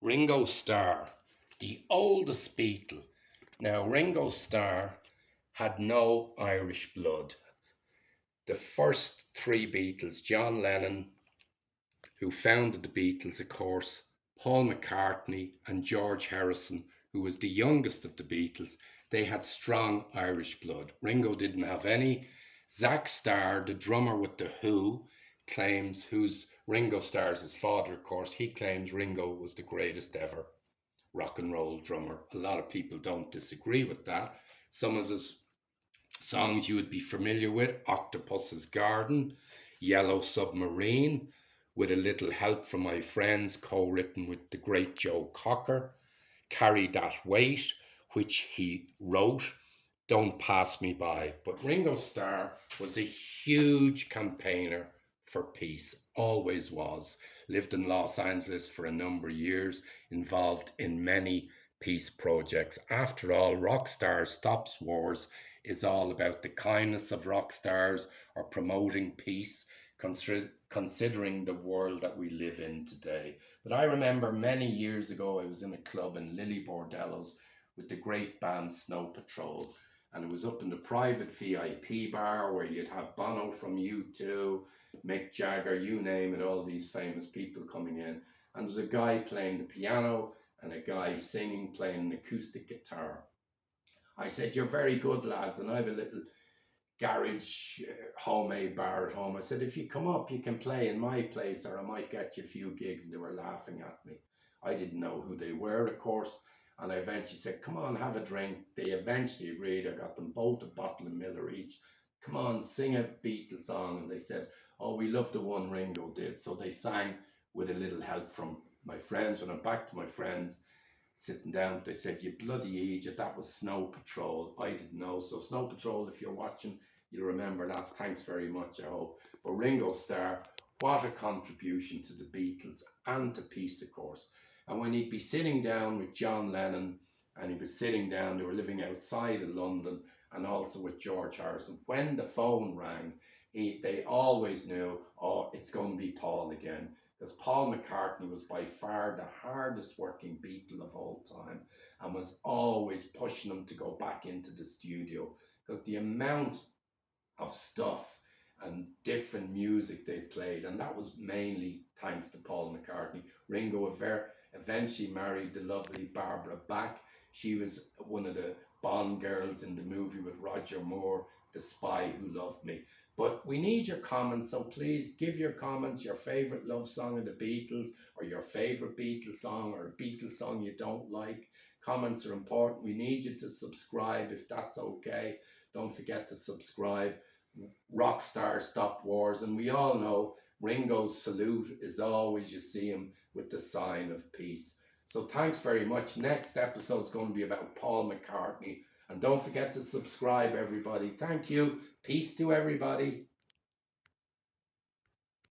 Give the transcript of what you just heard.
Ringo Starr, the oldest Beatle. Now, Ringo Starr had no Irish blood. The first three Beatles, John Lennon, who founded the Beatles, of course, Paul McCartney, and George Harrison, who was the youngest of the Beatles, they had strong Irish blood. Ringo didn't have any. Zach Starr, the drummer with the Who, claims, who's Ringo Starr's his father, of course, he claims Ringo was the greatest ever rock and roll drummer. A lot of people don't disagree with that. Some of his songs you would be familiar with: Octopus's Garden, Yellow Submarine, With a Little Help from My Friends, co written with the great Joe Cocker, Carry That Weight, which he wrote, Don't Pass Me By. But Ringo Starr was a huge campaigner for peace, always was. Lived in Los Angeles for a number of years, involved in many peace projects. After all, Rockstar Stops Wars is all about the kindness of rock stars or promoting peace, considering the world that we live in today. But I remember many years ago, I was in a club in Lily Bordello's with the great band Snow Patrol. And it was up in the private VIP bar where you'd have Bono from U2, Mick Jagger, you name it, all these famous people coming in. And there was a guy playing the piano and a guy singing, playing an acoustic guitar. I said, "You're very good, lads, and I have a little garage homemade bar at home." I said, "If you come up, you can play in my place, or I might get you a few gigs." And they were laughing at me. I didn't know who they were, of course. And I eventually said, "Come on, have a drink." They eventually agreed. I got them both a bottle of Miller each. "Come on, sing a Beatles song." And they said, "Oh, we love the one Ringo did." So they sang With a Little Help from My Friends. When I'm back to my friends, sitting down, they said, "You bloody idiot, that was Snow Patrol." I didn't know. So Snow Patrol, if you're watching, you'll remember that. Thanks very much, I hope. But Ringo Starr, what a contribution to the Beatles and to peace, of course. And when he'd be sitting down with John Lennon, and he was sitting down, they were living outside of London, and also with George Harrison, when the phone rang, they always knew, oh, it's going to be Paul again. Because Paul McCartney was by far the hardest working Beatle of all time and was always pushing them to go back into the studio, because the amount of stuff and different music they played, and that was mainly thanks to Paul McCartney. Ringo eventually married the lovely Barbara Bach. She was one of the Bond girls in the movie with Roger Moore, The Spy Who Loved Me. But we need your comments, so please give your comments, your favourite love song of the Beatles, or your favourite Beatles song, or a Beatles song you don't like. Comments are important. We need you to subscribe if that's okay. Don't forget to subscribe. Rockstar Stop Wars, and we all know Ringo's salute is always, you see him with the sign of peace. So thanks very much. Next episode's going to be about Paul McCartney, and don't forget to subscribe, everybody. Thank you. Peace to everybody.